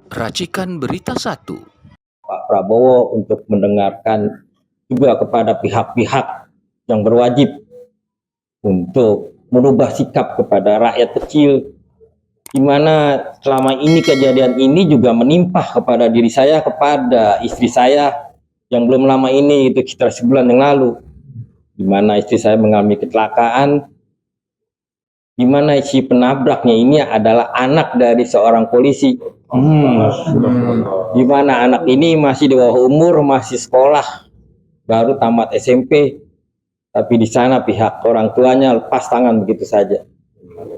Racikan Berita 1. Pak Prabowo untuk mendengarkan juga kepada pihak-pihak yang berwajib untuk merubah sikap kepada rakyat kecil, di mana selama ini kejadian ini juga menimpa kepada diri saya, kepada istri saya yang belum lama ini, itu sekitar sebulan yang lalu, di mana istri saya mengalami kecelakaan, di mana si penabraknya ini adalah anak dari seorang polisi. Di mana anak ini masih di bawah umur, masih sekolah, baru tamat SMP, tapi di sana pihak orang tuanya lepas tangan begitu saja.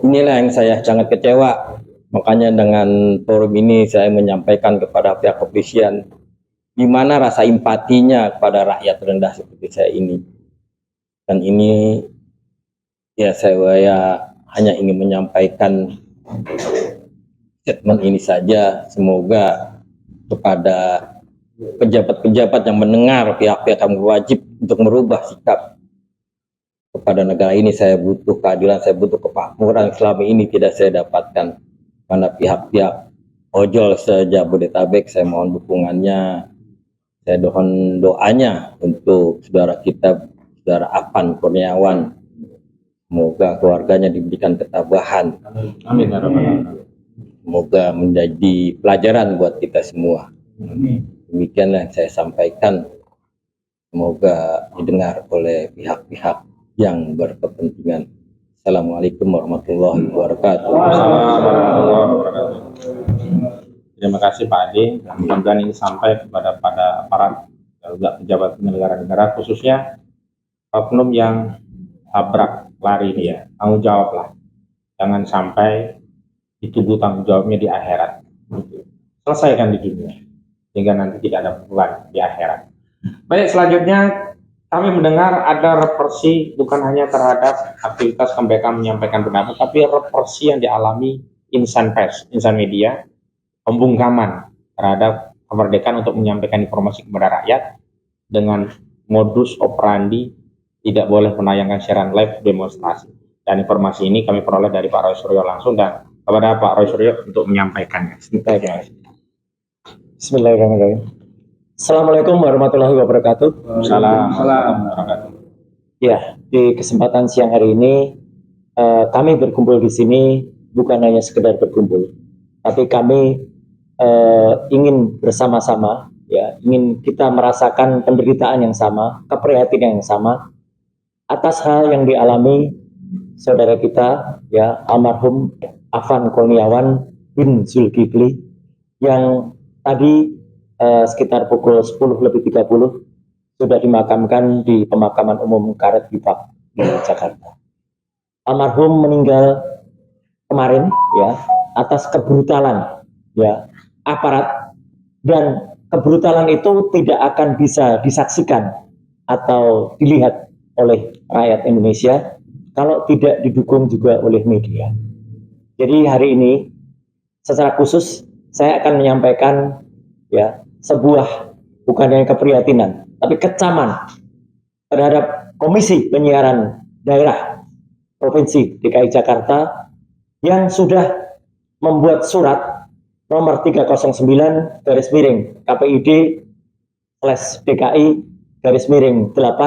Inilah yang saya sangat kecewa. Makanya dengan forum ini saya menyampaikan kepada pihak kepolisian, di mana rasa empatinya kepada rakyat rendah seperti saya ini. Dan ini ya saya hanya ingin menyampaikan statement ini saja. Semoga kepada pejabat-pejabat yang mendengar, pihak-pihak yang berwajib untuk merubah sikap kepada negara ini. Saya butuh keadilan, saya butuh kemakmuran selama ini tidak saya dapatkan. Mana pihak-pihak ojol se-Jabodetabek, saya mohon dukungannya, saya mohon doanya untuk saudara kita, saudara Afan Kurniawan. Semoga keluarganya diberikan ketabahan. Amin. Semoga menjadi pelajaran buat kita semua. Demikianlah yang saya sampaikan. Semoga didengar oleh pihak-pihak yang berkepentingan. Assalamualaikum warahmatullahi wabarakatuh. Terima kasih Pak Ade. Mudah-mudahan ini sampai kepada para pejabat penyelenggara negara, khususnya oknum yang tabrak lari ini ya. Tanggung jawablah. Jangan sampai ditunggu tanggung jawabnya di akhirat. Selesaikan di dunia, sehingga nanti tidak ada beban di akhirat. Baik, selanjutnya kami mendengar ada represi bukan hanya terhadap aktivitas KPK menyampaikan pendapat, tapi represi yang dialami insan pers, insan media, pembungkaman terhadap kemerdekaan untuk menyampaikan informasi kepada rakyat dengan modus operandi tidak boleh menayangkan siaran live demonstrasi. Dan informasi ini kami peroleh dari Pak Roy Suryo langsung, dan kepada Pak Roy Suryo untuk menyampaikannya. Bismillahirrahmanirrahim. Assalamualaikum warahmatullahi wabarakatuh. Assalamualaikum. Ya, di kesempatan siang hari ini kami berkumpul di sini bukan hanya sekedar berkumpul, tapi kami ingin bersama-sama, ya, ingin kita merasakan penderitaan yang sama, keprihatinan yang sama atas hal yang dialami saudara kita, ya, almarhum Afan Kurniawan bin Zulkifli, yang tadi sekitar pukul 10:30 sudah dimakamkan di pemakaman umum Karet Bifak di Jakarta. Almarhum meninggal kemarin, ya, atas kebrutalan, ya, aparat, dan kebrutalan itu tidak akan bisa disaksikan atau dilihat oleh rakyat Indonesia kalau tidak didukung juga oleh media. Jadi hari ini secara khusus saya akan menyampaikan, ya, sebuah bukan hanya keprihatinan, tapi kecaman terhadap Komisi Penyiaran Daerah Provinsi DKI Jakarta yang sudah membuat surat nomor 309 KPID/DKI/8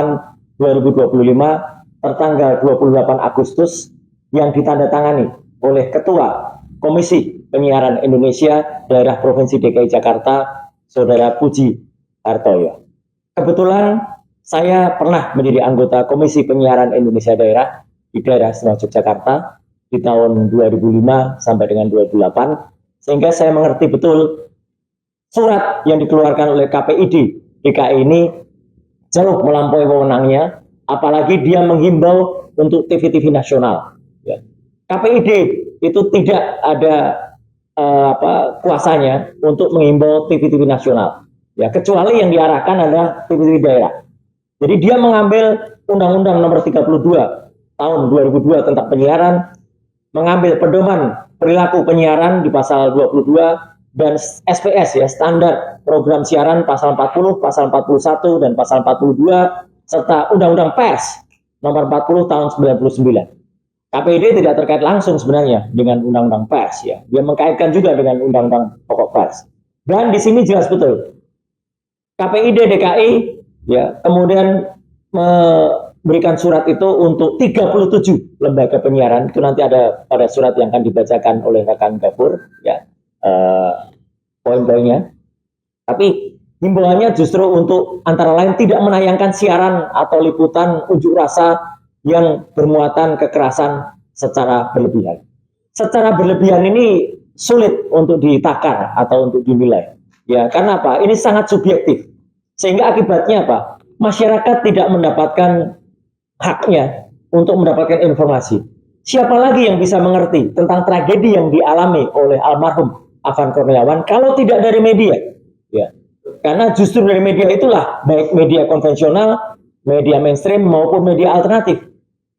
2025 tertanggal 28 Agustus yang ditandatangani oleh Ketua Komisi Penyiaran Indonesia Daerah Provinsi DKI Jakarta, Saudara Puji Hartoyo. Kebetulan saya pernah menjadi anggota Komisi Penyiaran Indonesia Daerah di daerah Istimewa Yogyakarta di tahun 2005 sampai dengan 2008, sehingga saya mengerti betul surat yang dikeluarkan oleh KPID DKI ini jauh melampaui wewenangnya, apalagi dia menghimbau untuk TV-TV nasional. Ya. KPID itu tidak ada kuasanya untuk menghimbau TV-TV nasional, ya, kecuali yang diarahkan adalah TV-TV daerah. Jadi dia mengambil Undang-Undang Nomor 32 Tahun 2002 tentang penyiaran, mengambil pedoman perilaku penyiaran di pasal 22, dan SPS, ya, standar program siaran pasal 40, pasal 41 dan pasal 42, serta Undang-Undang Pers Nomor 40 Tahun 99. KPID tidak terkait langsung sebenarnya dengan Undang-Undang Pers, ya. Dia mengkaitkan juga dengan Undang-Undang Pokok Pers. Dan di sini jelas betul KPID DKI ya kemudian memberikan surat itu untuk 37 lembaga penyiaran. Itu nanti ada pada surat yang akan dibacakan oleh rekan Gafur ya poin-poinnya. Tapi himbauannya justru untuk antara lain tidak menayangkan siaran atau liputan unjuk rasa yang bermuatan kekerasan secara berlebihan. Secara berlebihan ini sulit untuk ditakar atau untuk dinilai. Ya, karena apa? Ini sangat subjektif. Sehingga akibatnya apa? Masyarakat tidak mendapatkan haknya untuk mendapatkan informasi. Siapa lagi yang bisa mengerti tentang tragedi yang dialami oleh almarhum Afan Kurniawan kalau tidak dari media? Ya. Karena justru dari media itulah, baik media konvensional, media mainstream maupun media alternatif,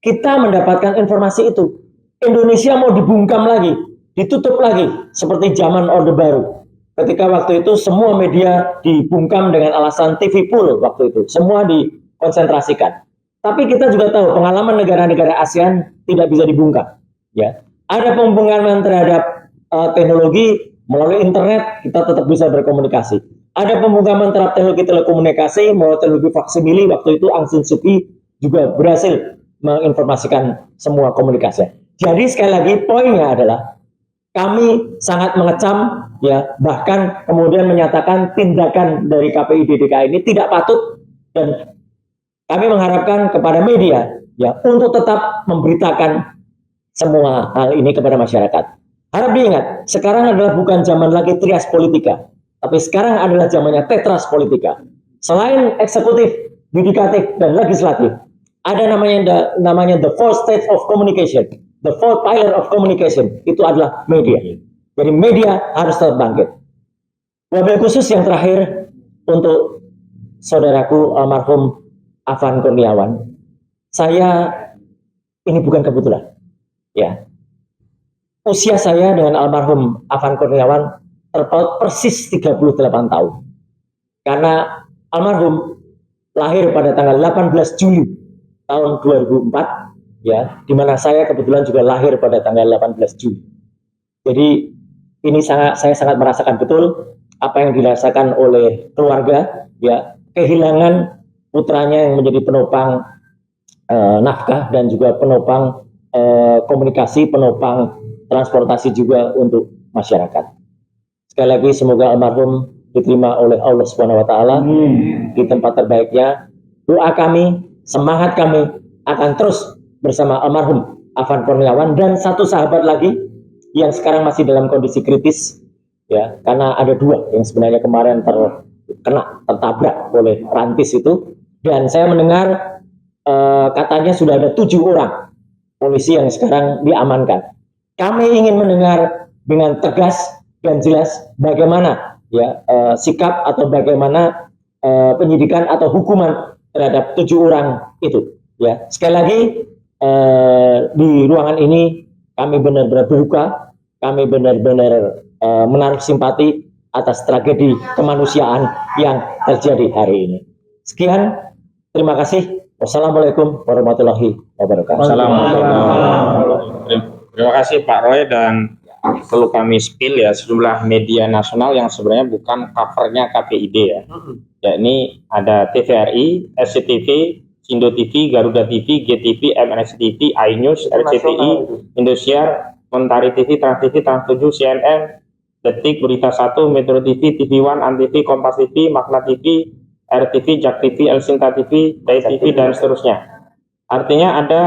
kita mendapatkan informasi itu. Indonesia mau dibungkam lagi, ditutup lagi, seperti zaman Orde Baru. Ketika waktu itu semua media dibungkam dengan alasan TV pool waktu itu, semua dikonsentrasikan. Tapi kita juga tahu pengalaman negara-negara ASEAN tidak bisa dibungkam. Ya, ada pembungkaman terhadap teknologi melalui internet, kita tetap bisa berkomunikasi. Ada pembungkaman terhadap teknologi telekomunikasi melalui teknologi faksimili, waktu itu Aung San Suu Kyi juga berhasil menginformasikan semua komunikasi. Jadi sekali lagi poinnya adalah kami sangat mengecam ya, bahkan kemudian menyatakan tindakan dari KPID DKI ini tidak patut, dan kami mengharapkan kepada media ya untuk tetap memberitakan semua hal ini kepada masyarakat. Harap diingat, sekarang adalah bukan zaman lagi trias politika, tapi sekarang adalah zamannya tetras politika. Selain eksekutif, yudikatif, dan legislatif, ada namanya the fourth stage of communication, the fourth pillar of communication, itu adalah media. Jadi media harus tetap bangkit. Wabil khusus yang terakhir untuk saudaraku almarhum Afan Kurniawan, saya ini bukan kebetulan, ya. Usia saya dengan almarhum Afan Kurniawan terpaut persis 38 tahun. Karena almarhum lahir pada tanggal 18 Juli tahun 2004, ya, di mana saya kebetulan juga lahir pada tanggal 18 Juli. Jadi ini saya sangat merasakan betul apa yang dirasakan oleh keluarga, ya, kehilangan putranya yang menjadi penopang nafkah dan juga penopang komunikasi, penopang transportasi juga untuk masyarakat. Sekali lagi semoga almarhum diterima oleh Allah Subhanahu wa taala di tempat terbaiknya. Doa kami, semangat kami akan terus bersama almarhum Afan Kurniawan dan satu sahabat lagi yang sekarang masih dalam kondisi kritis, ya, karena ada dua yang sebenarnya kemarin tertabrak oleh rantis itu, dan saya mendengar katanya sudah ada 7 orang polisi yang sekarang diamankan. Kami ingin mendengar dengan tegas dan jelas bagaimana ya sikap atau bagaimana penyidikan atau hukuman terhadap 7 orang itu. Ya, sekali lagi di ruangan ini kami benar-benar berduka, kami benar-benar menaruh simpati atas tragedi kemanusiaan yang terjadi hari ini. Sekian, terima kasih. Wassalamualaikum warahmatullahi wabarakatuh. Terima kasih Pak Roy, dan perlu kami spill ya sejumlah media nasional yang sebenarnya bukan covernya KPID ya. Yakni ada TVRI, SCTV, Indo TV, Garuda TV, GTV, MNC TV, iNews, RCTI, Indosiar, Mentari TV, Trans TV, Trans 7, CNN, Detik, Berita 1, Metro TV, TV One, Antv, Kompas TV, Makna TV, RTV, Jak TV, Elsinta TV, Day TV, dan seterusnya. Artinya ada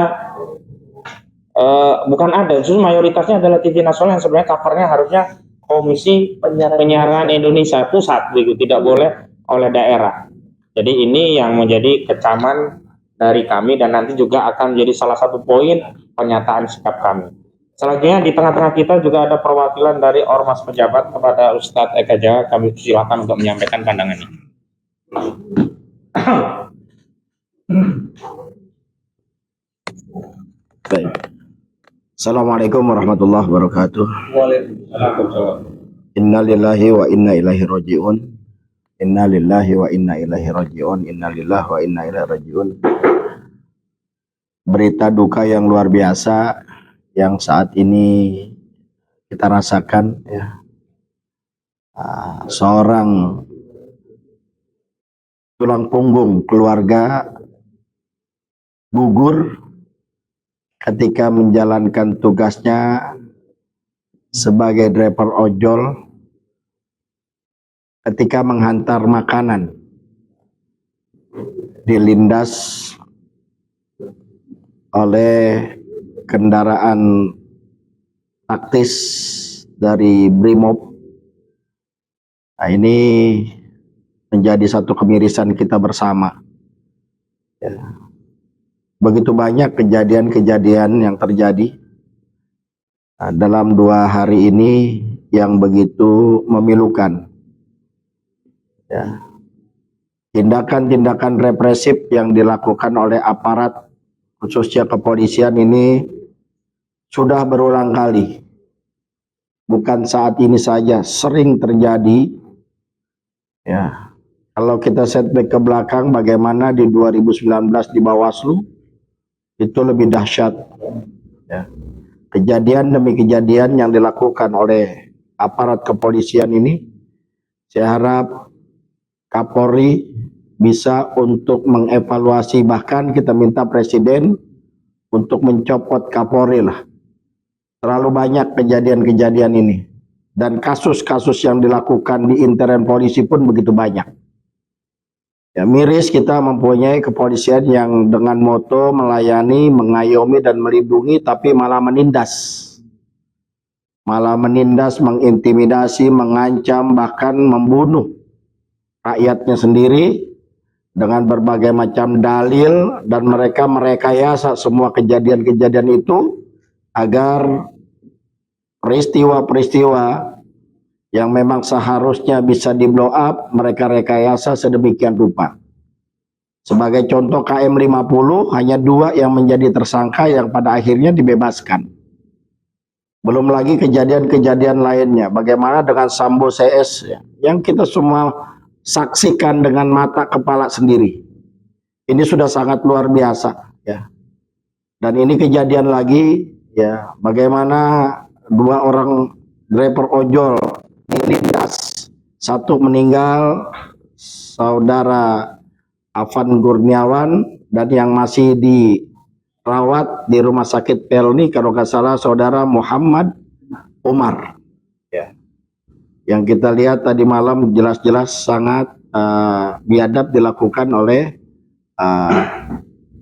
justru mayoritasnya adalah TV nasional yang sebenarnya covernya harusnya Komisi Penyiaran Indonesia Pusat, begitu, tidak boleh oleh daerah. Jadi ini yang menjadi kecaman dari kami dan nanti juga akan menjadi salah satu poin pernyataan sikap kami. Selanjutnya di tengah-tengah kita juga ada perwakilan dari Ormas Pejabat. Kepada Ustadz Eka Jawa kami silakan untuk menyampaikan pandangannya. Baik. Assalamualaikum warahmatullahi wabarakatuh. Inna lillahi wa inna ilaihi raji'un. Inna lillahi wa inna ilaihi raji'un. Inna lillahi wa inna ilaihi raji'un. Berita duka yang luar biasa yang saat ini kita rasakan, ya. seorang tulang punggung keluarga gugur ketika menjalankan tugasnya sebagai driver ojol ketika menghantar makanan dilindas oleh kendaraan taktis dari Brimob. Nah, ini menjadi satu kemirisan kita bersama. Ya. Begitu banyak kejadian-kejadian yang terjadi dalam 2 hari ini yang begitu memilukan. Ya. Tindakan-tindakan represif yang dilakukan oleh aparat khususnya kepolisian ini sudah berulang kali. Bukan saat ini saja, sering terjadi. Ya. Kalau kita setback ke belakang bagaimana di 2019 di Bawaslu, itu lebih dahsyat. Ya. Kejadian demi kejadian yang dilakukan oleh aparat kepolisian ini, saya harap Kapolri bisa untuk mengevaluasi, bahkan kita minta Presiden untuk mencopot Kapolri lah. Terlalu banyak kejadian-kejadian ini. Dan kasus-kasus yang dilakukan di intern polisi pun begitu banyak. Ya, miris kita mempunyai kepolisian yang dengan moto melayani, mengayomi, dan melindungi, tapi malah menindas. Malah menindas, mengintimidasi, mengancam, bahkan membunuh rakyatnya sendiri dengan berbagai macam dalil, dan mereka merekayasa semua kejadian-kejadian itu agar peristiwa-peristiwa yang memang seharusnya bisa di blow up, mereka rekayasa sedemikian rupa. Sebagai contoh KM 50, hanya 2 yang menjadi tersangka yang pada akhirnya dibebaskan. Belum lagi kejadian-kejadian lainnya. Bagaimana dengan Sambo CS ya, yang kita semua saksikan dengan mata kepala sendiri. Ini sudah sangat luar biasa ya. Dan ini kejadian lagi ya, bagaimana 2 orang driver ojol dilindas, 1 meninggal, saudara Afan Gurniawan, dan yang masih dirawat di rumah sakit Pelni kalau nggak salah saudara Muhammad Umar ya. Yang kita lihat tadi malam jelas-jelas sangat biadab dilakukan oleh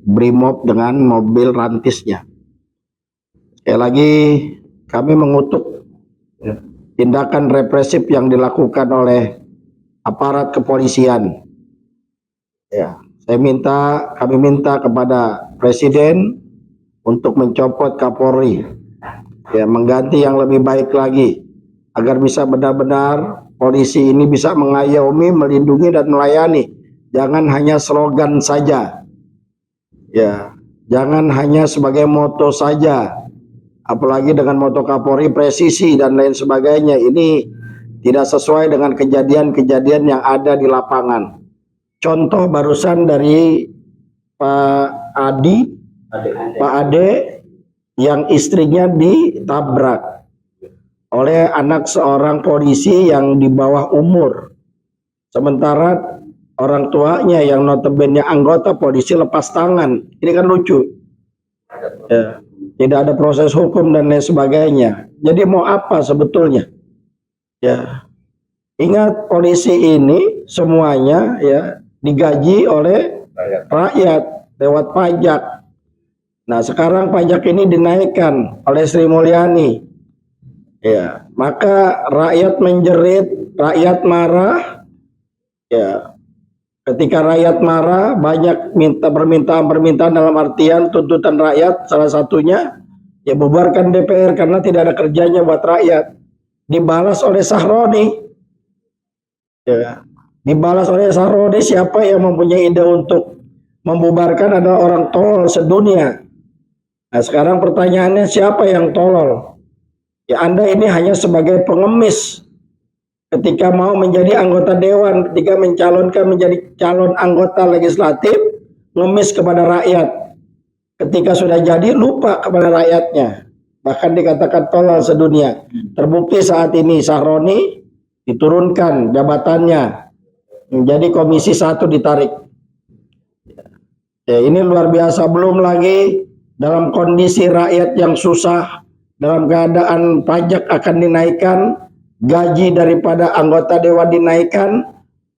Brimob dengan mobil rantisnya. Sekali lagi kami mengutuk tindakan represif yang dilakukan oleh aparat kepolisian. Ya, kami minta kepada Presiden untuk mencopot Kapolri, ya, mengganti yang lebih baik lagi agar bisa benar-benar polisi ini bisa mengayomi, melindungi, dan melayani. Jangan hanya slogan saja, ya, jangan hanya sebagai moto saja. Apalagi dengan moto Kapolri presisi dan lain sebagainya, ini tidak sesuai dengan kejadian-kejadian yang ada di lapangan. Contoh barusan dari Pak Ade yang istrinya ditabrak oleh anak seorang polisi yang di bawah umur. Sementara orang tuanya yang notabene anggota polisi lepas tangan. Ini kan lucu. Ya. Tidak ada proses hukum dan lain sebagainya. Jadi mau apa sebetulnya? Ya, ingat polisi ini semuanya ya digaji oleh rakyat lewat pajak. Nah, sekarang pajak ini dinaikkan oleh Sri Mulyani. Ya, maka rakyat menjerit, rakyat marah. Ya, ketika rakyat marah, banyak permintaan dalam artian tuntutan rakyat, salah satunya ya bubarkan DPR karena tidak ada kerjanya buat rakyat. Dibalas oleh Sahroni. Ya, dibalas oleh Sahroni. Siapa yang mempunyai ide untuk membubarkan adalah orang tolol sedunia. Nah, sekarang pertanyaannya, siapa yang tolol? Ya, Anda ini hanya sebagai pengemis. Ketika mau menjadi anggota dewan, ketika mencalonkan menjadi calon anggota legislatif, ngemis kepada rakyat. Ketika sudah jadi, lupa kepada rakyatnya. Bahkan dikatakan tolol sedunia. Terbukti saat ini Sahroni diturunkan jabatannya menjadi Komisi 1 ditarik. Ya, ini luar biasa, belum lagi dalam kondisi rakyat yang susah, dalam keadaan pajak akan dinaikkan, gaji daripada anggota dewan dinaikkan,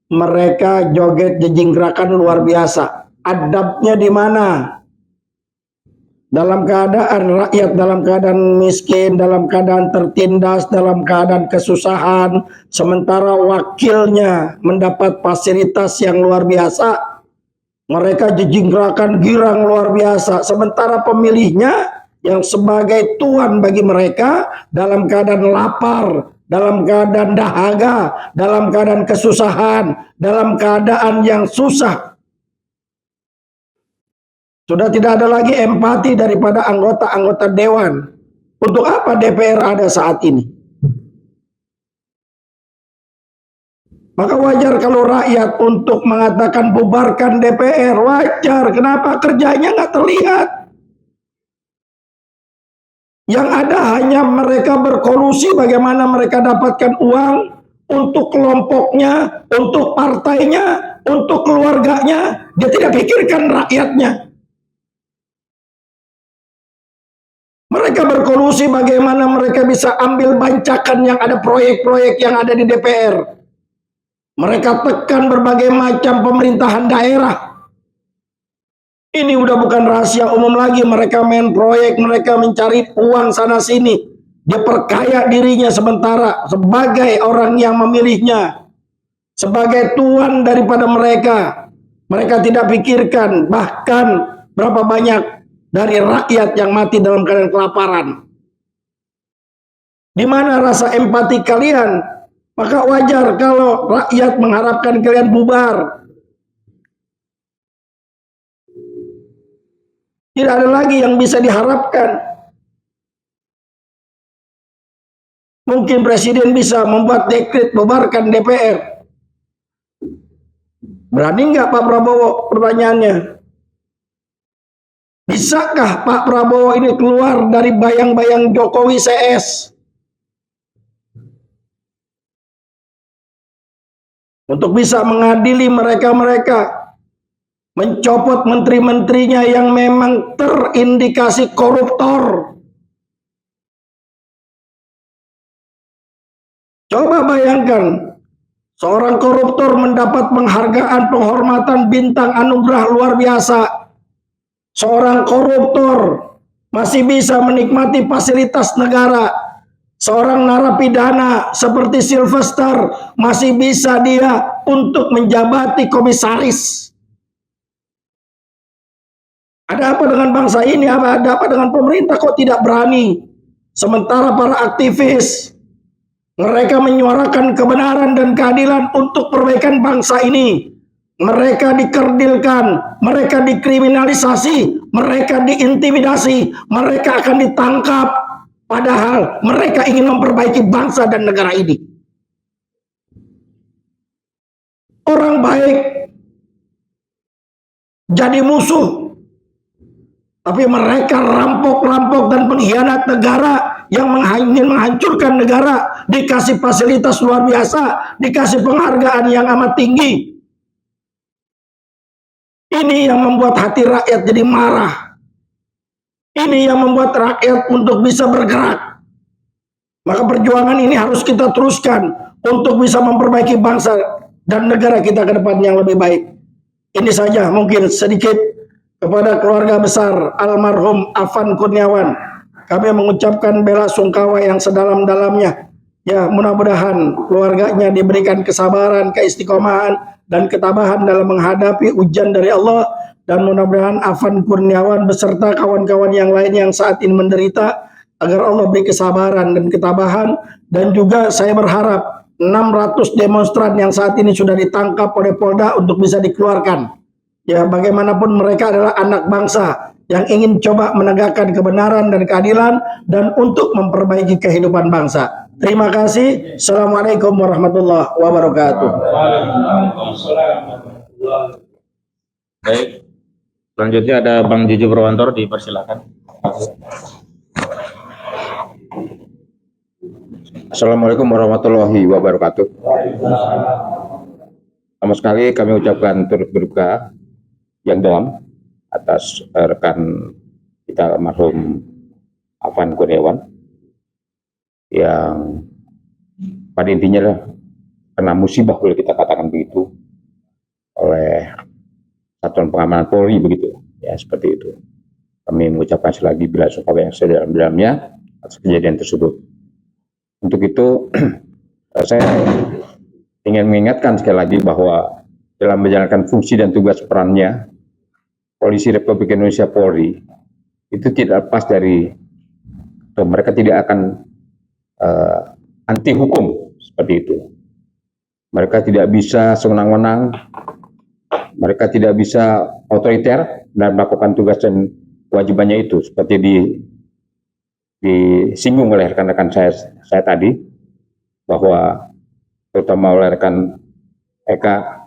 mereka joget jejingrakan luar biasa. Adabnya di mana? Dalam keadaan rakyat, dalam keadaan miskin, dalam keadaan tertindas, dalam keadaan kesusahan, sementara wakilnya mendapat fasilitas yang luar biasa, mereka jejingrakan girang luar biasa. Sementara pemilihnya yang sebagai tuan bagi mereka dalam keadaan lapar, dalam keadaan dahaga, dalam keadaan kesusahan, dalam keadaan yang susah. Sudah tidak ada lagi empati daripada anggota-anggota dewan. Untuk apa DPR ada saat ini? Maka wajar kalau rakyat untuk mengatakan bubarkan DPR. Wajar. Kenapa? Kerjanya nggak terlihat. Yang ada hanya mereka berkolusi bagaimana mereka dapatkan uang untuk kelompoknya, untuk partainya, untuk keluarganya. Dia tidak pikirkan rakyatnya. Mereka berkolusi bagaimana mereka bisa ambil bancakan yang ada proyek-proyek yang ada di DPR. Mereka tekan berbagai macam pemerintahan daerah. Ini udah bukan rahasia umum lagi. Mereka main proyek, mereka mencari uang sana sini. Dia perkaya dirinya sementara sebagai orang yang memilihnya, sebagai tuan daripada mereka. Mereka tidak pikirkan bahkan berapa banyak dari rakyat yang mati dalam keadaan kelaparan. Di mana rasa empati kalian? Maka wajar kalau rakyat mengharapkan kalian bubar. Tidak ada lagi yang bisa diharapkan. Mungkin presiden bisa membuat dekret bubarkan DPR. Berani nggak Pak Prabowo? Pertanyaannya. Bisakah Pak Prabowo ini keluar dari bayang-bayang Jokowi CS? Untuk bisa mengadili mereka-mereka. Mencopot menteri-menterinya yang memang terindikasi koruptor. Coba bayangkan, seorang koruptor mendapat penghargaan penghormatan bintang anugerah luar biasa. Seorang koruptor masih bisa menikmati fasilitas negara. Seorang narapidana seperti Sylvester masih bisa dia untuk menjabati komisaris. Ada apa dengan bangsa ini? Ada apa dengan pemerintah kok tidak berani? Sementara para aktivis, mereka menyuarakan kebenaran dan keadilan untuk perbaikan bangsa ini. Mereka dikerdilkan, mereka dikriminalisasi, mereka diintimidasi, mereka akan ditangkap. Padahal mereka ingin memperbaiki bangsa dan negara ini. Orang baik jadi musuh. Tapi mereka rampok-rampok dan pengkhianat negara yang ingin menghancurkan negara. Dikasih fasilitas luar biasa, dikasih penghargaan yang amat tinggi. Ini yang membuat hati rakyat jadi marah. Ini yang membuat rakyat untuk bisa bergerak. Maka perjuangan ini harus kita teruskan untuk bisa memperbaiki bangsa dan negara kita ke depan yang lebih baik. Ini saja mungkin sedikit kepada keluarga besar almarhum Afan Kurniawan. Kami mengucapkan bela sungkawa yang sedalam-dalamnya. Ya, mudah-mudahan keluarganya diberikan kesabaran, keistiqomahan, dan ketabahan dalam menghadapi ujian dari Allah. Dan mudah-mudahan Afan Kurniawan beserta kawan-kawan yang lain yang saat ini menderita, agar Allah beri kesabaran dan ketabahan. Dan juga saya berharap 600 demonstran yang saat ini sudah ditangkap oleh Polda untuk bisa dikeluarkan. Ya, bagaimanapun mereka adalah anak bangsa yang ingin coba menegakkan kebenaran dan keadilan dan untuk memperbaiki kehidupan bangsa. Terima kasih. Assalamualaikum warahmatullahi wabarakatuh. Baik. Selanjutnya ada Bang Jiji Purwantoro, dipersilakan. Assalamualaikum warahmatullahi wabarakatuh. Pertama sekali kami ucapkan turut berduka yang dalam atas rekan kita almarhum Afan Kurniawan yang pada intinya kena musibah, boleh kita katakan begitu, oleh Satuan Pengamanan Polri begitu ya, seperti itu. Kami mengucapkan sekali lagi bela sungkawa yang sedalam-dalamnya atas kejadian tersebut. Untuk itu saya ingin mengingatkan sekali lagi bahwa dalam menjalankan fungsi dan tugas perannya, Polisi Republik Indonesia Polri itu tidak lepas dari, atau mereka tidak akan anti hukum seperti itu. Mereka tidak bisa sewenang-wenang, mereka tidak bisa otoriter dalam melakukan tugas dan kewajibannya itu, seperti disinggung oleh rekan-rekan saya tadi, bahwa terutama oleh rekan Eka,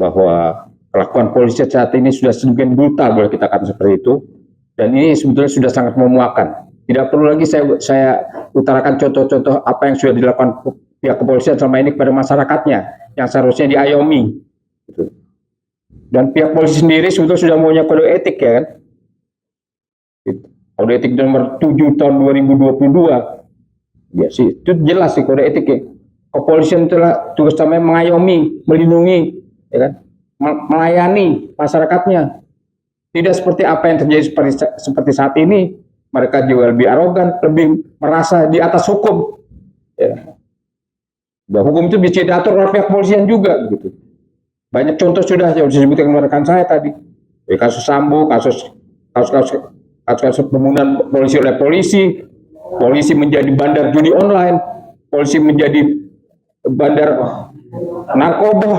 bahwa kelakuan polisi saat ini sudah sedemikian brutal, boleh kita katakan seperti itu, dan ini sebetulnya sudah sangat memuakkan. Tidak perlu lagi saya utarakan contoh-contoh apa yang sudah dilakukan pihak kepolisian selama ini kepada masyarakatnya, yang seharusnya diayomi. Dan pihak polisi sendiri sebetulnya sudah punya kode etik, ya kan? Kode etik nomor 7 tahun 2022. Ya sih, itu jelas sih kode etik ya. Kepolisian telah tugas utamanya mengayomi, melindungi, ya kan? Melayani masyarakatnya. Tidak seperti apa yang terjadi seperti saat ini. Mereka juga lebih arogan, lebih merasa di atas hukum. Ya. Dan hukum itu bisa diatur oleh pihak kepolisian juga, begitu. Banyak contoh sudah yang disebutkan oleh rekan saya tadi. Kasus Sambo, kasus pembunuhan polisi oleh polisi menjadi bandar judi online, polisi menjadi bandar narkoba.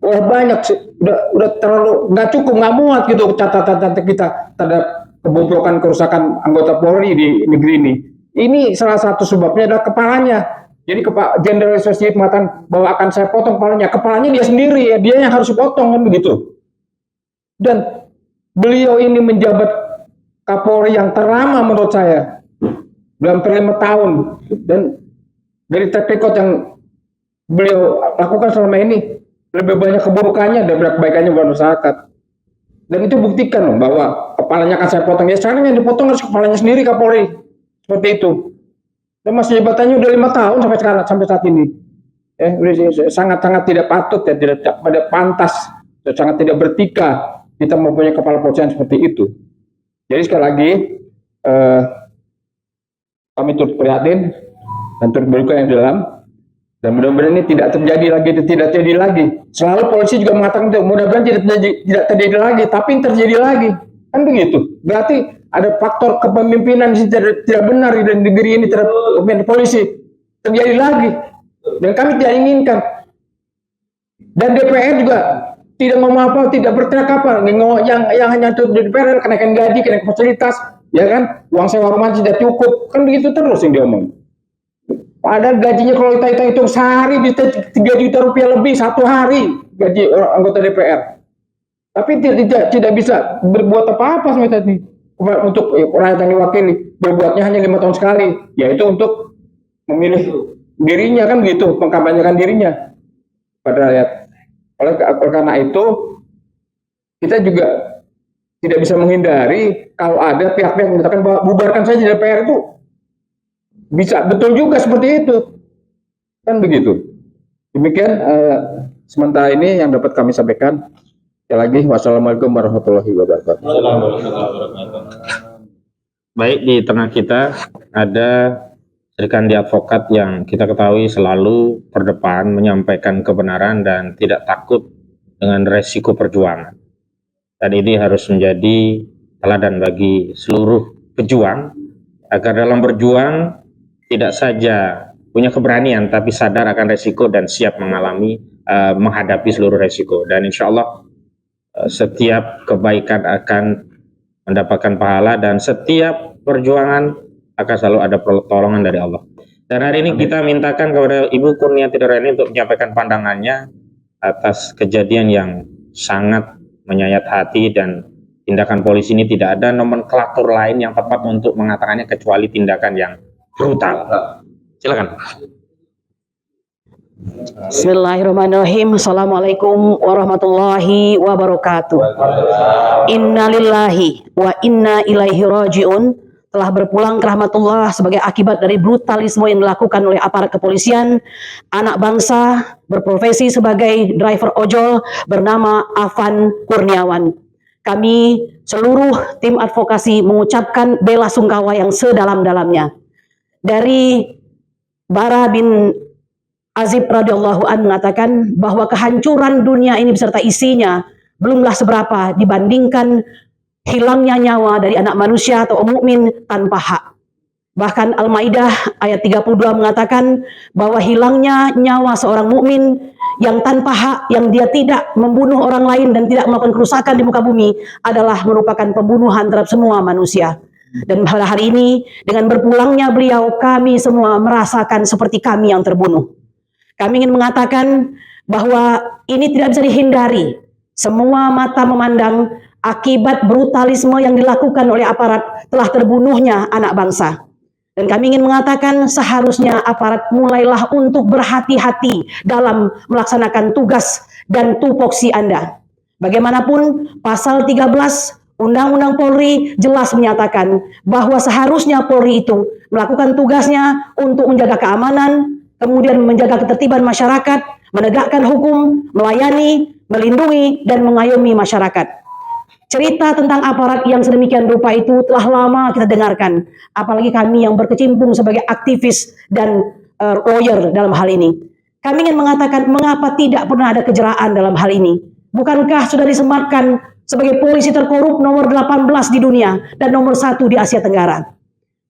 Wah, banyak sih, udah terlalu nggak cukup, nggak muat gitu catatan kita terhadap kebobrokan kerusakan anggota Polri di negeri ini. Ini salah satu sebabnya adalah kepalanya. Jadi Jenderal Sosial mengatakan bahwa akan saya potong kepalanya dia sendiri ya, dia yang harus potong kan begitu. Dan beliau ini menjabat Kapolri yang terlama menurut saya, hampir 5 tahun, dan dari track record yang beliau lakukan selama ini lebih banyak keburukannya daripada kebaikannya buat masyarakat. Dan itu buktikan loh, bahwa kepalanya akan saya potong. Ya sekarang yang dipotong harus kepalanya sendiri Kapolri. Seperti itu. Dan masa jabatannya udah 5 tahun sampai saat ini. Sangat-sangat tidak patut ya, tidak pantas, sangat tidak bertika kita mempunyai kepala polisian seperti itu. Jadi sekali lagi kami turut prihatin dan turut berduka yang dalam. Dan mudah-mudahan ini tidak terjadi lagi. Selalu polisi juga mengatakan itu, mudah-mudahan tidak terjadi lagi, tapi terjadi lagi. Kan begitu. Berarti ada faktor kepemimpinan yang tidak benar di negeri ini terhadap polisi. Terjadi lagi. Dan kami tidak inginkan. Dan DPR juga tidak mau apa, tidak berteriak apa. Yang hanya untuk DPR, kenaikan gaji, kenaikan fasilitas, ya kan? Uang sewa rumah tidak cukup. Kan begitu terus yang diomong. Padahal gajinya kalau kita hitung sehari bisa 3 juta rupiah lebih satu hari gaji anggota DPR. Tapi tidak bisa berbuat apa-apa sampai saat ini untuk rakyat yang diwakili. Berbuatnya hanya 5 tahun sekali, yaitu untuk memilih dirinya kan gitu, mengkampanyekan dirinya pada rakyat. Oleh karena itu kita juga tidak bisa menghindari kalau ada pihak-pihak yang mengatakan bahwa bubarkan saja DPR itu. Bisa betul juga seperti itu, kan begitu. Demikian sementara ini yang dapat kami sampaikan. Sekali lagi, wassalamualaikum warahmatullahi wabarakatuh. Baik, di tengah kita ada rekan di advokat yang kita ketahui selalu terdepan menyampaikan kebenaran dan tidak takut dengan resiko perjuangan. Dan ini harus menjadi teladan bagi seluruh pejuang agar dalam berjuang tidak saja punya keberanian, tapi sadar akan resiko dan siap menghadapi seluruh resiko. Dan insya Allah setiap kebaikan akan mendapatkan pahala dan setiap perjuangan akan selalu ada pertolongan dari Allah. Dan hari ini kita mintakan kepada Ibu Kurniati Nurani untuk menyampaikan pandangannya atas kejadian yang sangat menyayat hati, dan tindakan polisi ini tidak ada nomenklatur lain yang tepat untuk mengatakannya kecuali tindakan yang brutal. Silakan. Bismillahirrahmanirrahim. Assalamualaikum warahmatullahi wabarakatuh. Innalillahi wa inna ilaihi raji'un. Telah berpulang ke rahmatullah sebagai akibat dari brutalisme yang dilakukan oleh aparat kepolisian. Anak bangsa berprofesi sebagai driver ojol bernama Afan Kurniawan. Kami seluruh tim advokasi mengucapkan bela sungkawa yang sedalam-dalamnya. Dari Bara bin Azib radhiyallahu an mengatakan bahwa kehancuran dunia ini beserta isinya belumlah seberapa dibandingkan hilangnya nyawa dari anak manusia atau mukmin tanpa hak. Bahkan Al-Maidah ayat 32 mengatakan bahwa hilangnya nyawa seorang mukmin yang tanpa hak, yang dia tidak membunuh orang lain dan tidak melakukan kerusakan di muka bumi adalah merupakan pembunuhan terhadap semua manusia. Dan pada hari ini dengan berpulangnya beliau, kami semua merasakan seperti kami yang terbunuh. Kami ingin mengatakan bahwa ini tidak bisa dihindari. Semua mata memandang akibat brutalisme yang dilakukan oleh aparat telah terbunuhnya anak bangsa. Dan kami ingin mengatakan seharusnya aparat mulailah untuk berhati-hati dalam melaksanakan tugas dan tupoksi Anda. Bagaimanapun pasal 13 Undang-Undang Polri jelas menyatakan bahwa seharusnya Polri itu melakukan tugasnya untuk menjaga keamanan, kemudian menjaga ketertiban masyarakat, menegakkan hukum, melayani, melindungi, dan mengayomi masyarakat. Cerita tentang aparat yang sedemikian rupa itu telah lama kita dengarkan, apalagi kami yang berkecimpung sebagai aktivis dan lawyer dalam hal ini. Kami ingin mengatakan mengapa tidak pernah ada kejeraan dalam hal ini. Bukankah sudah disematkan sebagai polisi terkorup nomor 18 di dunia dan nomor 1 di Asia Tenggara?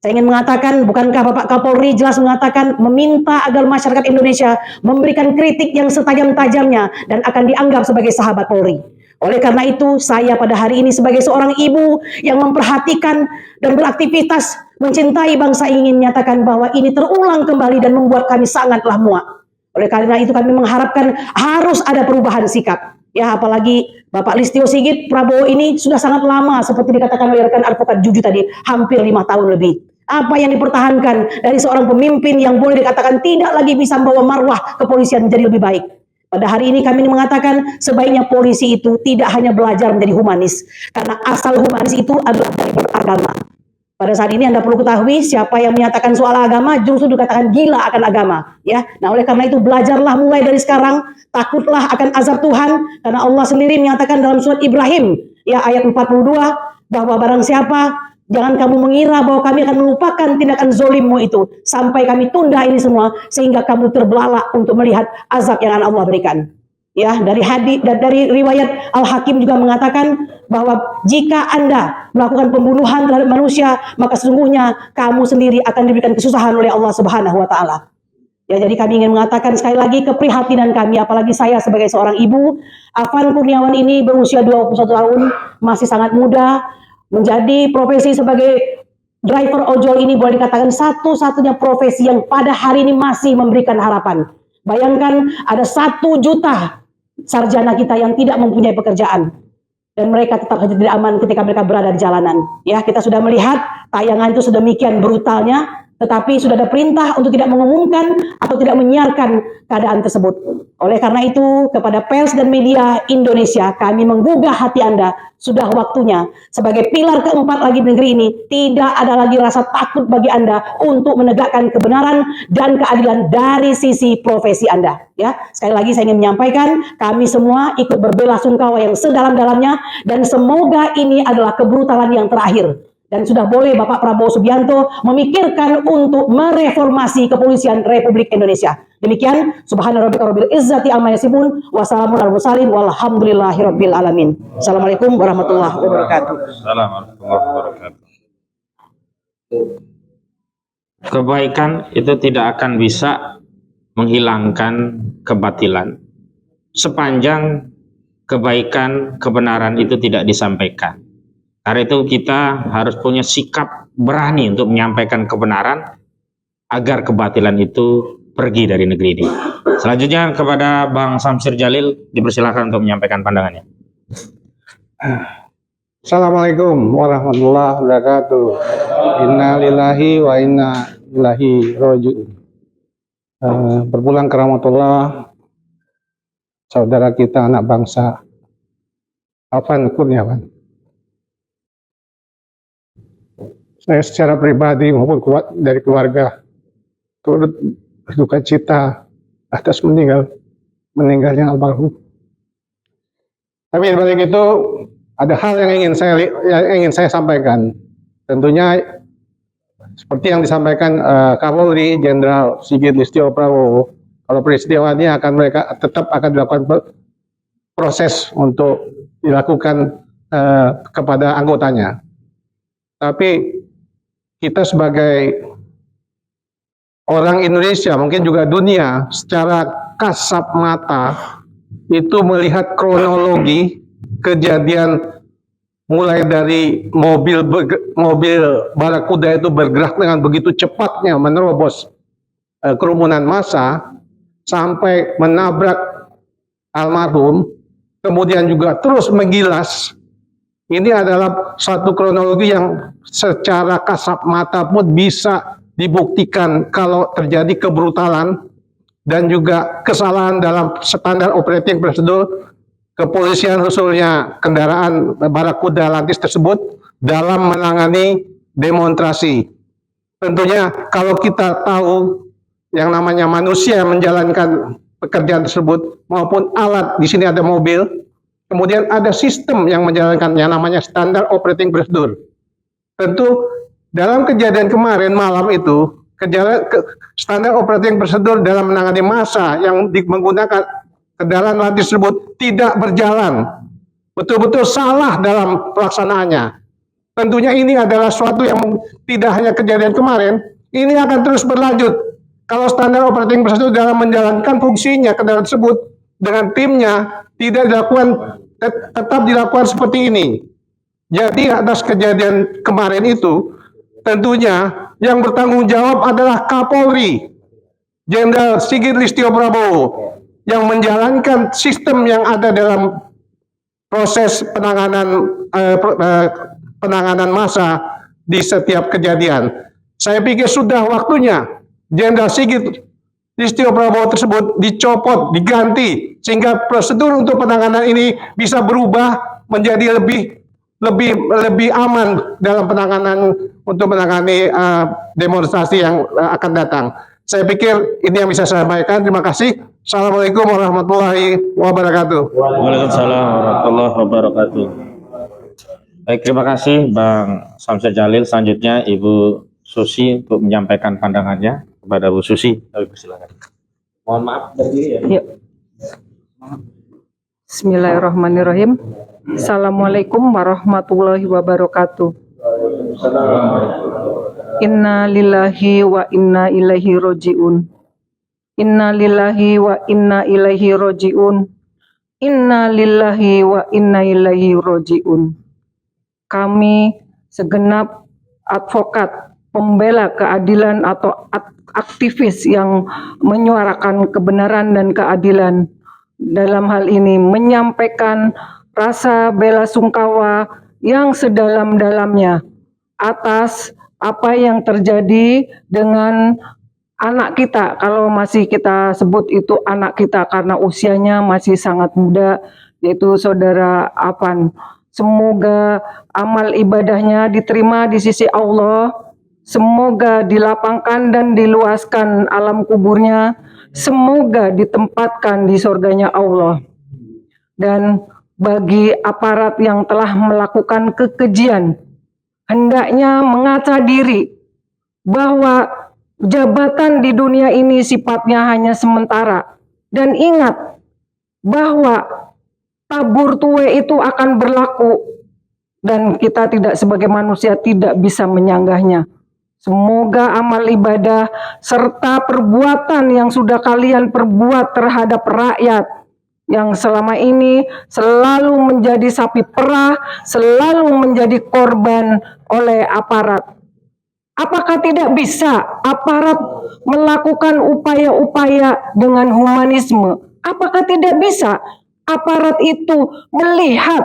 Saya ingin mengatakan, bukankah Bapak Kapolri jelas mengatakan meminta agar masyarakat Indonesia memberikan kritik yang setajam-tajamnya dan akan dianggap sebagai sahabat Polri. Oleh karena itu, saya pada hari ini sebagai seorang ibu yang memperhatikan dan beraktivitas mencintai bangsa ingin menyatakan bahwa ini terulang kembali dan membuat kami sangatlah muak. Oleh karena itu kami mengharapkan harus ada perubahan sikap. Ya, apalagi Bapak Listio Sigit Prabowo ini sudah sangat lama seperti dikatakan oleh rekan advokat Juju tadi, hampir 5 tahun lebih. Apa yang dipertahankan dari seorang pemimpin yang boleh dikatakan tidak lagi bisa membawa marwah kepolisian menjadi lebih baik? Pada hari ini kami mengatakan sebaiknya polisi itu tidak hanya belajar menjadi humanis, karena asal humanis itu adalah dari beragama. Pada saat ini Anda perlu ketahui siapa yang menyatakan soal agama justru dikatakan gila akan agama, ya. Nah, oleh karena itu belajarlah mulai dari sekarang, takutlah akan azab Tuhan, karena Allah sendiri menyatakan dalam surat Ibrahim, ya ayat 42 bahwa barang siapa jangan kamu mengira bahwa kami akan melupakan tindakan zolimmu itu sampai kami tunda ini semua sehingga kamu terbelalak untuk melihat azab yang akan Allah berikan. Ya, dari hadis dan dari riwayat Al-Hakim juga mengatakan bahwa jika Anda melakukan pembunuhan terhadap manusia, maka sesungguhnya kamu sendiri akan diberikan kesusahan oleh Allah Subhanahu wa taala. Ya, jadi kami ingin mengatakan sekali lagi keprihatinan kami, apalagi saya sebagai seorang ibu. Afan Kurniawan ini berusia 21 tahun, masih sangat muda. Menjadi profesi sebagai driver ojol ini boleh dikatakan satu-satunya profesi yang pada hari ini masih memberikan harapan. Bayangkan ada 1 juta sarjana kita yang tidak mempunyai pekerjaan. Dan mereka tetap saja tidak aman ketika mereka berada di jalanan. Ya, kita sudah melihat tayangan itu sedemikian brutalnya, tetapi sudah ada perintah untuk tidak mengumumkan atau tidak menyiarkan keadaan tersebut. Oleh karena itu, kepada pers dan media Indonesia, kami menggugah hati Anda. Sudah waktunya, sebagai pilar keempat lagi negeri ini, tidak ada lagi rasa takut bagi Anda untuk menegakkan kebenaran dan keadilan dari sisi profesi Anda. Ya, sekali lagi saya ingin menyampaikan, kami semua ikut berbelasungkawa yang sedalam-dalamnya, dan semoga ini adalah kebrutalan yang terakhir. Dan sudah boleh Bapak Prabowo Subianto memikirkan untuk mereformasi kepolisian Republik Indonesia. Demikian, subhanarabbika rabbil izzati amma yasifun, wa salamun alal mursalin, walhamdulillahirabbil alamin. Assalamualaikum warahmatullahi wabarakatuh. Assalamualaikum warahmatullahi wabarakatuh. Kebaikan itu tidak akan bisa menghilangkan kebatilan sepanjang kebaikan, kebenaran itu tidak disampaikan. Karena itu kita harus punya sikap berani untuk menyampaikan kebenaran agar kebatilan itu pergi dari negeri ini. Selanjutnya kepada Bang Samsir Jalil, dipersilakan untuk menyampaikan pandangannya. Assalamualaikum warahmatullahi wabarakatuh. Inna lillahi wa inna ilaihi raji'un. berpulang ke rahmatullah saudara kita anak bangsa Afan Kurniawan. Saya secara pribadi maupun dari keluarga turut berduka cita atas meninggalnya almarhum. Tapi di balik itu ada hal yang ingin saya sampaikan. Tentunya seperti yang disampaikan Kapolri Jenderal Sigit Listio Prabowo, kalau peristiwa ini mereka tetap akan dilakukan proses untuk dilakukan kepada anggotanya. Tapi kita sebagai orang Indonesia, mungkin juga dunia, secara kasat mata itu melihat kronologi kejadian mulai dari mobil barakuda itu bergerak dengan begitu cepatnya menerobos kerumunan massa sampai menabrak almarhum, kemudian juga terus menggilas. Ini adalah satu kronologi yang secara kasat mata pun bisa dibuktikan kalau terjadi kebrutalan dan juga kesalahan dalam standar operating prosedur kepolisian, khususnya kendaraan barakuda lantis tersebut dalam menangani demonstrasi. Tentunya kalau kita tahu yang namanya manusia menjalankan pekerjaan tersebut maupun alat, di sini ada mobil, kemudian ada sistem yang menjalankan yang namanya standar operating procedure. Tentu dalam kejadian kemarin malam itu, standar operating procedure dalam menangani massa yang menggunakan kendaraan lantis tersebut tidak berjalan. Betul-betul salah dalam pelaksanaannya. Tentunya ini adalah suatu yang tidak hanya kejadian kemarin, ini akan terus berlanjut. Kalau standar operating procedure dalam menjalankan fungsinya kendaraan tersebut dengan timnya tidak dilakukan, tetap dilakukan seperti ini. Jadi atas kejadian kemarin itu tentunya yang bertanggung jawab adalah Kapolri Jenderal Sigit Listio Prabowo yang menjalankan sistem yang ada dalam proses penanganan massa di setiap kejadian. Saya pikir sudah waktunya Jenderal Sigit Listio Prabowo tersebut dicopot, diganti, sehingga prosedur untuk penanganan ini bisa berubah menjadi lebih aman dalam penanganan untuk menangani demonstrasi yang akan datang. Saya pikir ini yang bisa saya sampaikan. Terima kasih. Assalamualaikum warahmatullahi wabarakatuh. Waalaikumsalam warahmatullahi wabarakatuh. Baik, terima kasih Bang Samsir Jalil. Selanjutnya Ibu Susi untuk menyampaikan pandangannya. Kepada Bu Susi, silakan. Mohon maaf berdiri ya. Yuk. Bismillahirrahmanirrahim. Assalamualaikum warahmatullahi wabarakatuh. Inna lillahi wa inna ilaihi roji'un. Inna lillahi wa inna ilaihi roji'un. Inna lillahi wa inna ilaihi roji'un. Kami segenap advokat pembela keadilan atau aktivis yang menyuarakan kebenaran dan keadilan dalam hal ini menyampaikan rasa bela sungkawa yang sedalam-dalamnya atas apa yang terjadi dengan anak kita, kalau masih kita sebut itu anak kita karena usianya masih sangat muda, yaitu saudara Afan. Semoga amal ibadahnya diterima di sisi Allah. Semoga dilapangkan dan diluaskan alam kuburnya. Semoga ditempatkan di surganya Allah. Dan bagi aparat yang telah melakukan kekejian, hendaknya mengaca diri bahwa jabatan di dunia ini sifatnya hanya sementara. Dan ingat bahwa tabur tuai itu akan berlaku. Dan kita tidak sebagai manusia tidak bisa menyanggahnya. Semoga amal ibadah serta perbuatan yang sudah kalian perbuat terhadap rakyat yang selama ini selalu menjadi sapi perah, selalu menjadi korban oleh aparat. Apakah tidak bisa aparat melakukan upaya-upaya dengan humanisme? Apakah tidak bisa aparat itu melihat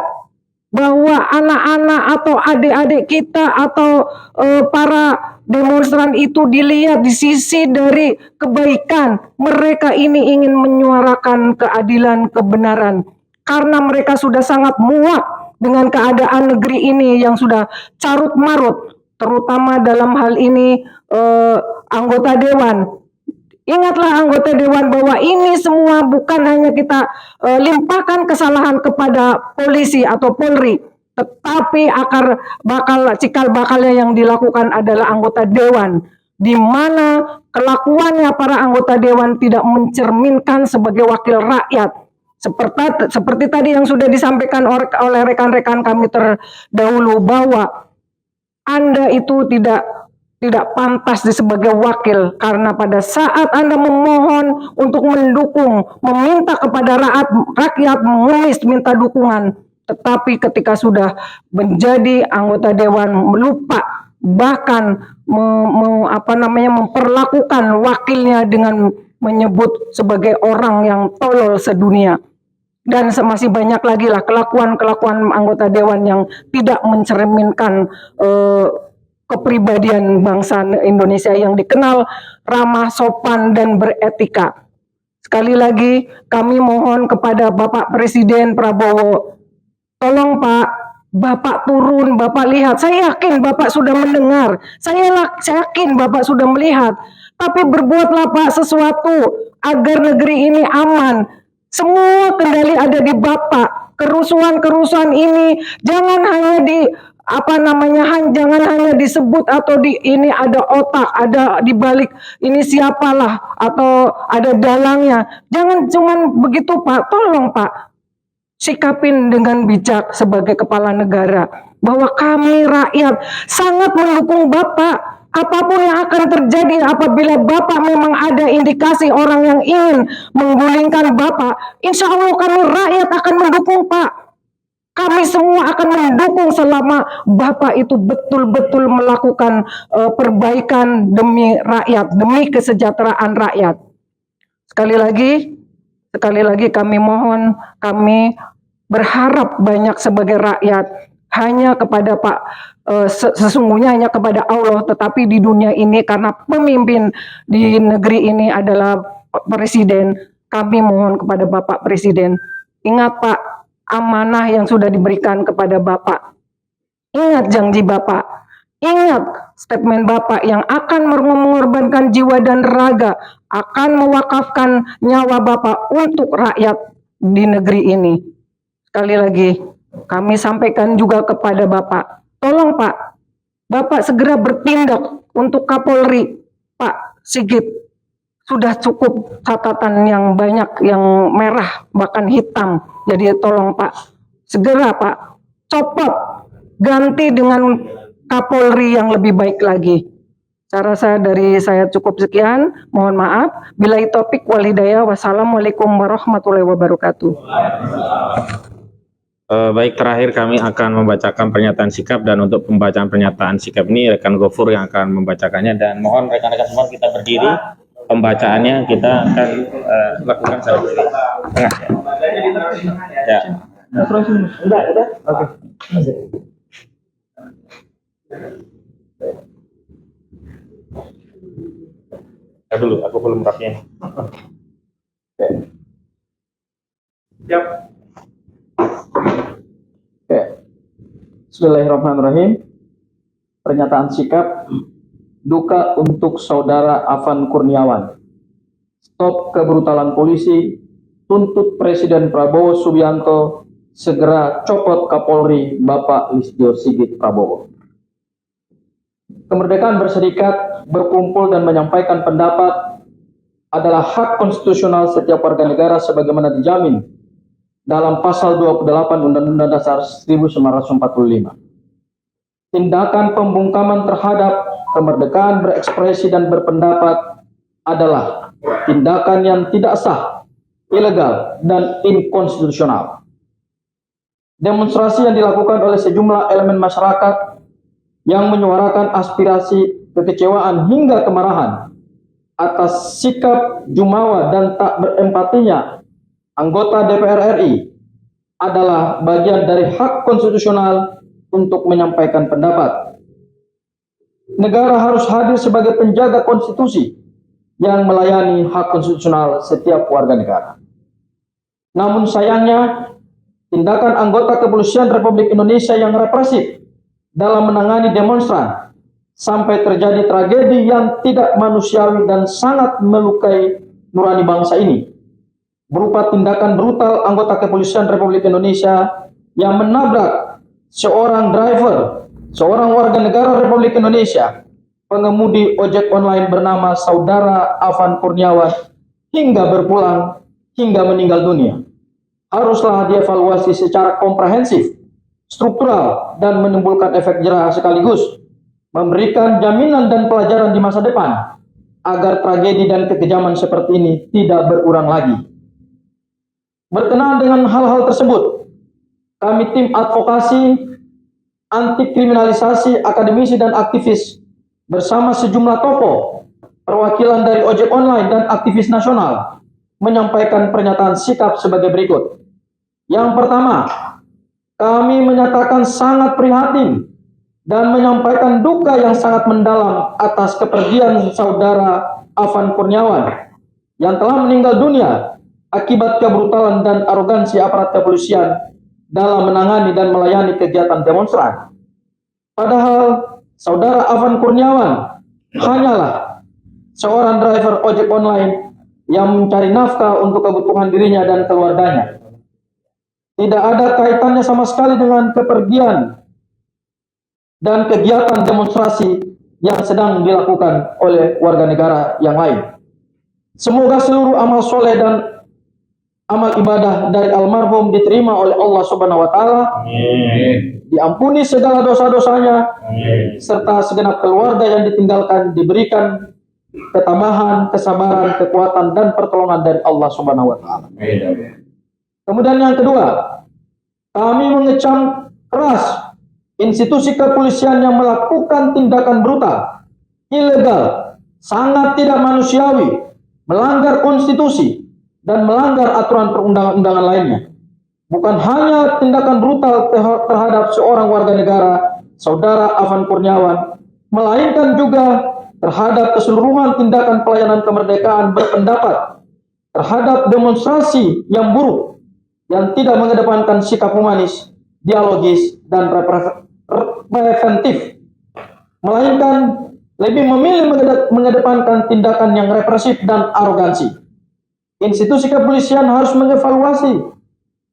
bahwa anak-anak atau adik-adik kita atau para demonstran itu dilihat di sisi dari kebaikan. Mereka ini ingin menyuarakan keadilan, kebenaran. Karena mereka sudah sangat muak dengan keadaan negeri ini yang sudah carut marut, terutama dalam hal ini anggota dewan. Ingatlah anggota dewan bahwa ini semua bukan hanya kita limpahkan kesalahan kepada polisi atau Polri, tetapi cikal bakalnya yang dilakukan adalah anggota dewan, di mana kelakuannya para anggota dewan tidak mencerminkan sebagai wakil rakyat. Seperti tadi yang sudah disampaikan oleh rekan-rekan kami terdahulu, bahwa Anda itu tidak pantas sebagai wakil, karena pada saat Anda memohon untuk mendukung, meminta kepada rakyat menulis minta dukungan, tetapi ketika sudah menjadi anggota dewan melupa, bahkan memperlakukan wakilnya dengan menyebut sebagai orang yang tolol sedunia. Dan masih banyak lagi lah kelakuan anggota dewan yang tidak mencerminkan kepribadian bangsa Indonesia yang dikenal ramah, sopan, dan beretika. Sekali lagi kami mohon kepada Bapak Presiden Prabowo, tolong Pak, Bapak turun, Bapak lihat. Saya yakin Bapak sudah mendengar, saya yakin Bapak sudah melihat, tapi berbuatlah Pak sesuatu agar negeri ini aman. Semua kendali ada di Bapak. Kerusuhan ini jangan hanya jangan hanya disebut atau ini ada otak, ada di balik ini siapalah atau ada dalangnya. Jangan cuman begitu Pak, tolong Pak, sikapin dengan bijak sebagai kepala negara bahwa kami rakyat sangat mendukung Bapak. Apapun yang akan terjadi apabila Bapak memang ada indikasi orang yang ingin menggulingkan Bapak, insya Allah kami rakyat akan mendukung Pak. Kami semua akan mendukung selama Bapak itu betul-betul melakukan perbaikan demi rakyat, demi kesejahteraan rakyat. Sekali lagi kami mohon, kami berharap banyak sebagai rakyat, hanya kepada Pak, sesungguhnya hanya kepada Allah, tetapi di dunia ini karena pemimpin di negeri ini adalah Presiden, kami mohon kepada Bapak Presiden, ingat Pak, amanah yang sudah diberikan kepada Bapak. Ingat janji Bapak, ingat statement Bapak yang akan mengorbankan jiwa dan raga, akan mewakafkan nyawa Bapak untuk rakyat di negeri ini. Sekali lagi, kami sampaikan juga kepada Bapak, tolong Pak, Bapak segera bertindak untuk Kapolri, Pak Sigit. Sudah cukup catatan yang banyak, yang merah, bahkan hitam. Jadi tolong Pak, segera Pak, copot, ganti dengan Kapolri yang lebih baik lagi. Saya rasa dari saya cukup sekian, mohon maaf. Billahi taufiq wal hidayah, wassalamualaikum warahmatullahi wabarakatuh. Baik, terakhir kami akan membacakan pernyataan sikap, dan untuk pembacaan pernyataan sikap ini rekan Gofur yang akan membacakannya, dan mohon rekan-rekan semua kita berdiri. Pembacaannya kita akan lakukan secara tengah. Ya. Udah. Oke. Dulu, aku belum rapiin. Siap. Oke. Bismillahirrahmanirrahim. Pernyataan sikap. Duka untuk Saudara Afan Kurniawan. Stop kebrutalan polisi. Tuntut Presiden Prabowo Subianto segera copot Kapolri Bapak Listio Sigit Prabowo. Kemerdekaan berserikat, berkumpul dan menyampaikan pendapat adalah hak konstitusional setiap warga negara sebagaimana dijamin dalam pasal 28 Undang-Undang Dasar 1945. Tindakan pembungkaman terhadap kemerdekaan berekspresi dan berpendapat adalah tindakan yang tidak sah, ilegal, dan inkonstitusional. Demonstrasi yang dilakukan oleh sejumlah elemen masyarakat yang menyuarakan aspirasi, kekecewaan hingga kemarahan atas sikap jumawa dan tak berempatinya anggota DPR RI adalah bagian dari hak konstitusional untuk menyampaikan pendapat. negara harus hadir sebagai penjaga konstitusi yang melayani hak konstitusional setiap warga negara. Namun sayangnya, tindakan anggota kepolisian Republik Indonesia yang represif dalam menangani demonstran sampai terjadi tragedi yang tidak manusiawi dan sangat melukai nurani bangsa ini, berupa tindakan brutal anggota kepolisian Republik Indonesia yang menabrak seorang driver, seorang warga negara Republik Indonesia, pengemudi ojek online bernama Saudara Afan Kurniawan, hingga berpulang hingga meninggal dunia, haruslah dievaluasi secara komprehensif, struktural, dan menimbulkan efek jerah sekaligus memberikan jaminan dan pelajaran di masa depan agar tragedi dan kekejaman seperti ini tidak berulang lagi. Berkenaan dengan hal-hal tersebut, kami tim advokasi anti kriminalisasi akademisi dan aktivis bersama sejumlah tokoh, perwakilan dari ojek online dan aktivis nasional menyampaikan pernyataan sikap sebagai berikut. Yang pertama, kami menyatakan sangat prihatin dan menyampaikan duka yang sangat mendalam atas kepergian Saudara Afan Kurniawan yang telah meninggal dunia akibat kebrutalan dan arogansi aparat kepolisian dalam menangani dan melayani kegiatan demonstran. Padahal Saudara Afan Kurniawan hanyalah seorang driver ojek online yang mencari nafkah untuk kebutuhan dirinya dan keluarganya. Tidak ada kaitannya sama sekali dengan kepergian dan kegiatan demonstrasi yang sedang dilakukan oleh warga negara yang lain. Semoga seluruh amal soleh dan amal ibadah dari almarhum diterima oleh Allah Subhanahu wa Ta'ala, diampuni segala dosa-dosanya, serta segenap keluarga yang ditinggalkan diberikan ketabahan, kesabaran, kekuatan, dan pertolongan dari Allah Subhanahu wa Ta'ala. Kemudian yang kedua, kami mengecam keras institusi kepolisian yang melakukan tindakan brutal, ilegal, sangat tidak manusiawi, melanggar konstitusi, dan melanggar aturan perundang-undangan lainnya. Bukan hanya tindakan brutal terhadap seorang warga negara, Saudara Afan Kurniawan, melainkan juga terhadap keseluruhan tindakan pelayanan kemerdekaan berpendapat, terhadap demonstrasi yang buruk, yang tidak mengedepankan sikap humanis, dialogis, dan preventif, melainkan lebih memilih mengedepankan tindakan yang represif dan arogansi. Institusi kepolisian harus mengevaluasi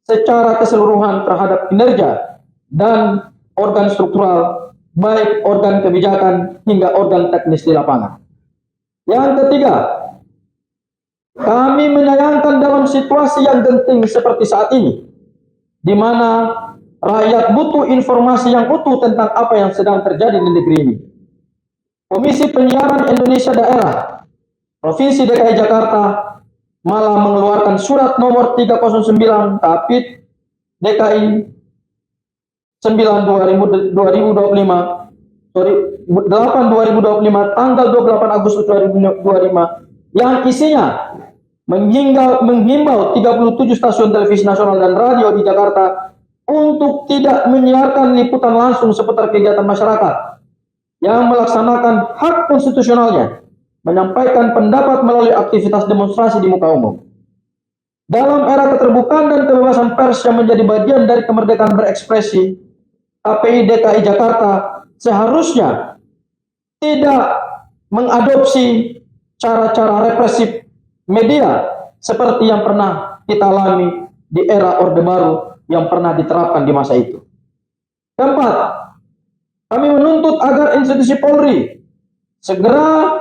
secara keseluruhan terhadap kinerja dan organ struktural, baik organ kebijakan hingga organ teknis di lapangan. Yang ketiga, kami menyayangkan dalam situasi yang genting seperti saat ini, di mana rakyat butuh informasi yang utuh tentang apa yang sedang terjadi di negeri ini. Komisi Penyiaran Indonesia Daerah Provinsi DKI Jakarta malah mengeluarkan surat nomor 309 Kapit DKI 8 2025 tanggal 28 Agustus 2025 yang isinya menghimbau 37 stasiun televisi nasional dan radio di Jakarta untuk tidak menyiarkan liputan langsung seputar kegiatan masyarakat yang melaksanakan hak konstitusionalnya menyampaikan pendapat melalui aktivitas demonstrasi di muka umum. Dalam era keterbukaan dan kebebasan pers yang menjadi bagian dari kemerdekaan berekspresi, KPI DKI Jakarta seharusnya tidak mengadopsi cara-cara represif media seperti yang pernah kita alami di era Orde Baru yang pernah diterapkan di masa itu. Keempat, kami menuntut agar institusi Polri segera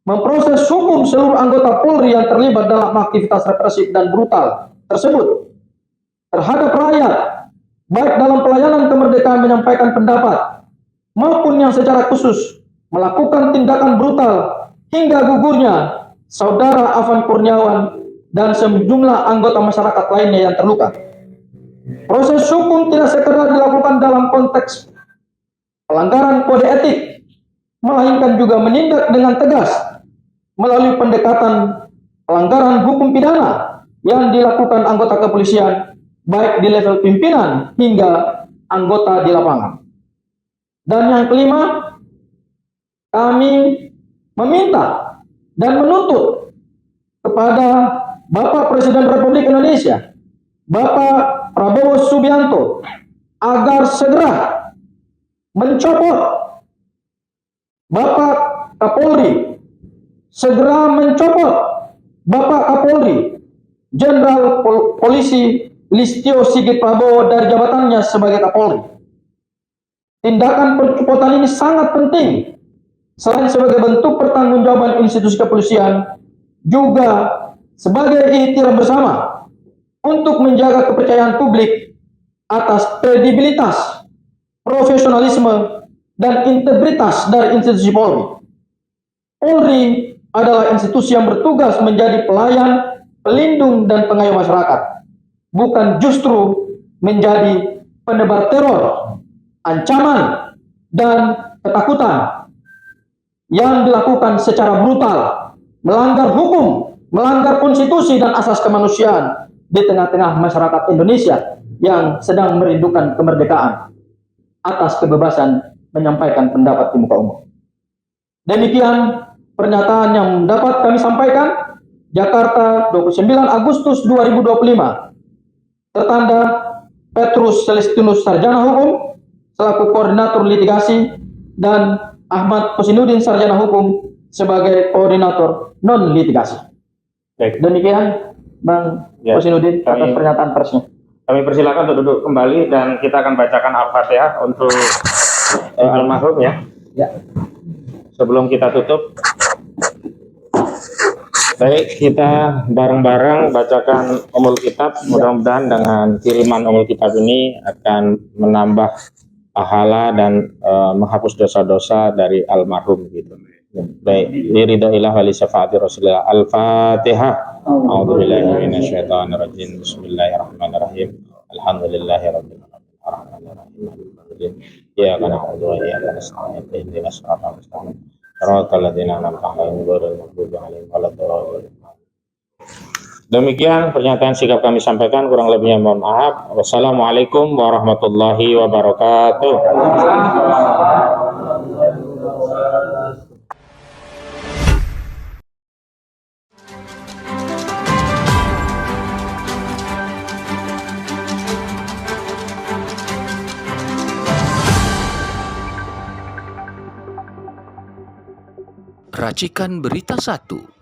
memproses hukum seluruh anggota Polri yang terlibat dalam aktivitas represif dan brutal tersebut terhadap rakyat, baik dalam pelayanan kemerdekaan menyampaikan pendapat, maupun yang secara khusus melakukan tindakan brutal hingga gugurnya Saudara Afan Kurniawan dan sejumlah anggota masyarakat lainnya yang terluka. Proses hukum tidak sekedar dilakukan dalam konteks pelanggaran kode etik, melainkan juga menindak dengan tegas melalui pendekatan pelanggaran hukum pidana yang dilakukan anggota kepolisian baik di level pimpinan hingga anggota di lapangan. Dan yang kelima, kami meminta dan menuntut kepada Bapak Presiden Republik Indonesia, Bapak Prabowo Subianto, agar segera mencopot Bapak Kapolri, segera mencopot Bapak Kapolri Jenderal Polisi Listio Sigit Prabowo dari jabatannya sebagai Kapolri. Tindakan pencopotan ini sangat penting. Selain sebagai bentuk pertanggungjawaban institusi kepolisian, juga sebagai ikhtiar bersama untuk menjaga kepercayaan publik atas kredibilitas, profesionalisme, dan integritas dari institusi Polri. Polri adalah institusi yang bertugas menjadi pelayan, pelindung, dan pengayom masyarakat, bukan justru menjadi penebar teror, ancaman, dan ketakutan yang dilakukan secara brutal, melanggar hukum, melanggar konstitusi dan asas kemanusiaan di tengah-tengah masyarakat Indonesia yang sedang merindukan kemerdekaan atas kebebasan menyampaikan pendapat di muka umum. Demikian pernyataan yang dapat kami sampaikan. Jakarta, 29 Agustus 2025. Tertanda Petrus Celestinus Sarjana Hukum selaku koordinator litigasi dan Ahmad Kosinudin Sarjana Hukum sebagai koordinator non litigasi. Baik. Demikian Bang Ya, Kosinudin atas pernyataan persnya. Kami persilakan untuk duduk kembali dan kita akan bacakan Al-Fatihah untuk almarhum ya. Ya. Sebelum kita tutup, baik, kita bareng-bareng bacakan Ummul Kitab. Mudah-mudahan dengan kiriman Ummul Kitab ini akan menambah pahala dan menghapus dosa-dosa dari almarhum gitu. Baik, liridhaillah wa li syafaati Rasulillah. Al-Fatihah. A'udzubillahi minasyaitonirrajim. Bismillahirrahmanirrahim. Alhamdulillahirabbil alamin. Arrahmanirrahim. Iyyaka na'budu wa iyyaka nasta'in. Ihdinas siratal mustaqim. Shiratal ladzina an'amta 'alaihim ghairil maghdubi 'alaihim waladdallin. Demikian pernyataan sikap kami sampaikan, kurang lebihnya mohon maaf. Wassalamualaikum warahmatullahi wabarakatuh. Racikan Berita 1.